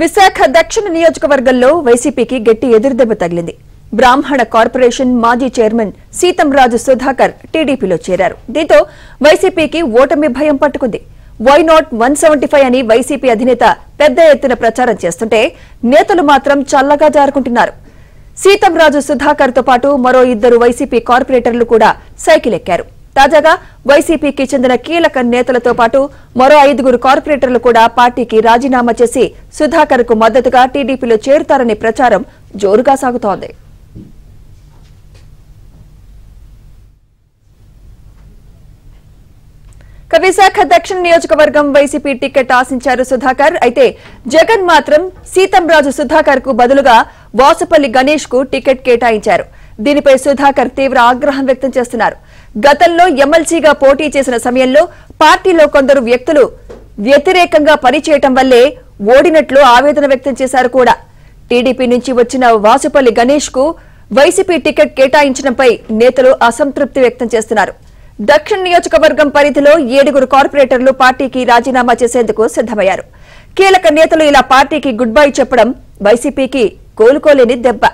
విశాఖ దక్షిణ నియోజకవర్గంలో వైసీపీకి గట్టి ఎదురుదెబ్బ తగిలింది. బ్రాహ్మణ కార్పొరేషన్ మాజీ చైర్మన్ సీతంరాజు సుధాకర్ టీడీపీలో చేరారు. దీంతో వైసీపీకి ఓటమి భయం పట్టుకుంది. వై నాట్ 175 అని వైసీపీ అధినేత పెద్ద ఎత్తున ప్రచారం చేస్తుంటే నేతలు మాత్రం చల్లగా జారుకుంటున్నారు. సీతంరాజు సుధాకర్ తో పాటు మరో 2 వైసీపీ కార్పొరేటర్లు కూడా సైకిల్ ఎక్కారు. తాజాగా వైసీపీకి చెందిన కీలక నేతలతో పాటు మరో 5 కార్పొరేటర్లు కూడా పార్టీకి రాజీనామా చేసి సుధాకర్ కు మద్దతుగా టీడీపీలో చేరుతారనే ప్రచారం జోరుగా సాగుతోంది. విశాఖ దక్షిణ నియోజకవర్గం వైసీపీ టికెట్ ఆశించారు సుధాకర్. అయితే జగన్ మాత్రం సీతంరాజు సుధాకర్ కు బదులుగా వాసుపల్లి గణేష్ కు టికెట్ కేటాయించారు. దీనిపై సుధాకర్ తీవ్ర ఆగ్రహం వ్యక్తం చేస్తున్నారు. గతంలో ఎమ్మెల్సీగా పోటీ చేసిన సమయంలో పార్టీలో కొందరు వ్యక్తులు వ్యతిరేకంగా పనిచేయటం వల్లే ఓడినట్లు ఆవేదన వ్యక్తం చేశారు కూడా. టీడీపీ నుంచి వచ్చిన వాసుపల్లి గణేష్ కు వైసీపీ టికెట్ కేటాయించడంపై నేతలు అసంతృప్తి వ్యక్తం చేస్తున్నారు. దక్షిణ నియోజకవర్గం పరిధిలో 7 కార్పొరేటర్లు పార్టీకి రాజీనామా చేసేందుకు సిద్దమయ్యారు. కీలక నేతలు ఇలా పార్టీకి గుడ్ బై చెప్పడం వైసీపీకి కోలుకోలేని దెబ్బ.